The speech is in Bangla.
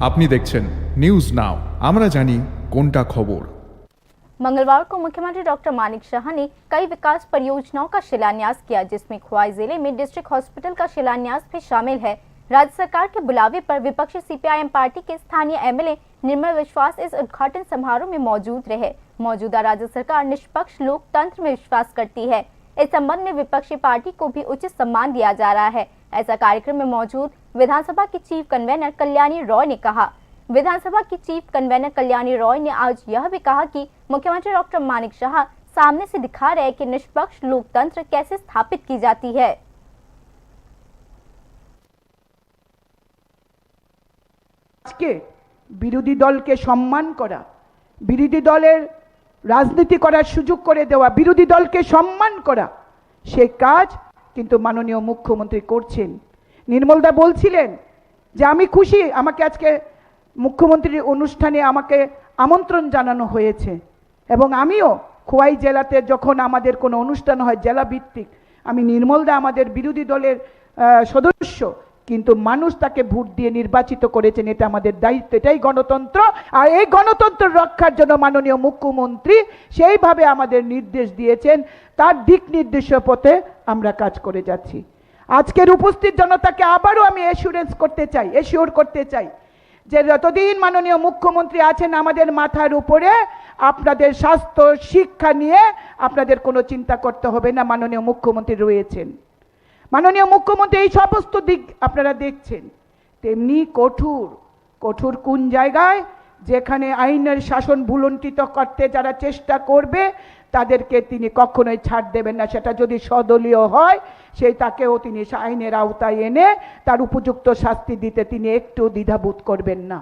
আপনি দেখছেন নিউজ নাও, আমরা জানি কোনটা খবর। मंगलवार को मुख्यमंत्री डॉक्टर मानिक शाह ने कई विकास परियोजनाओं का शिलान्यास किया, जिसमें खुवाई जिले में डिस्ट्रिक्ट हॉस्पिटल का शिलान्यास भी शामिल है। राज्य सरकार के बुलावे पर विपक्षी सीपीआईएम पार्टी के स्थानीय एमएलए निर्मल विश्वास इस उद्घाटन समारोह में मौजूद रहे। मौजूदा राज्य सरकार निष्पक्ष लोकतंत्र में विश्वास करती है। इस संबंध में विपक्षी पार्टी को भी उचित सम्मान दिया जा रहा है, ऐसा कार्यक्रम में मौजूद विधानसभा की चीफ कन्वेनर कल्याणी रॉय ने कहा। विधानसभा की चीफ कन्वेनर कल्याणी रॉय ने आज यह भी कहा कि मुख्यमंत्री डॉक्टर मानिक शाह सामने से दिखा रहे हैं कि निष्पक्ष लोकतंत्र कैसे स्थापित की जाती है। আজকে বিরোধী দলকে সম্মান করা, বিরোধী দলের রাজনীতি করার সুযোগ করে দেওয়া, বিরোধী দলকে সম্মান করা, সেই কাজ কিন্তু মাননীয় মুখ্যমন্ত্রী করছেন। নির্মলদা বলছিলেন যে আমি খুশি, আমাকে আজকে মুখ্যমন্ত্রীর অনুষ্ঠানে আমাকে আমন্ত্রণ জানানো হয়েছে এবং আমিও খোয়াই জেলাতে যখন আমাদের কোনো অনুষ্ঠান হয় জেলা ভিত্তিক, আমি নির্মলদা আমাদের বিরোধী দলের সদস্য, কিন্তু মানুষ তাকে ভোট দিয়ে নির্বাচিত করেছেন, এটা আমাদের দায়িত্ব, এটাই গণতন্ত্র। আর এই গণতন্ত্র রক্ষার জন্য মাননীয় মুখ্যমন্ত্রী সেইভাবে আমাদের নির্দেশ দিয়েছেন, তার দিক নির্দেশের পথে আমরা কাজ করে যাচ্ছি। আজকের উপস্থিত জনতাকে আবারও আমি এশিওর করতে চাই যে যতদিন মাননীয় মুখ্যমন্ত্রী আছেন আমাদের মাথার উপরে, আপনাদের স্বাস্থ্য শিক্ষা নিয়ে আপনাদের কোনো চিন্তা করতে হবে না, মাননীয় মুখ্যমন্ত্রী রয়েছেন। মাননীয় মুখ্যমন্ত্রী এই সমস্ত দিক আপনারা দেখছেন। তেমনি কঠোর কোন জায়গায়, যেখানে আইনের শাসন ভুলণ্ঠিত করতে যারা চেষ্টা করবে তাদেরকে তিনি কখনোই ছাড় দেবেন না। সেটা যদি সদলীয় হয় তাকেও তিনি আইনের আওতায় এনে তার উপযুক্ত শাস্তি দিতে তিনি একটু দ্বিধাবোধ করবেন না।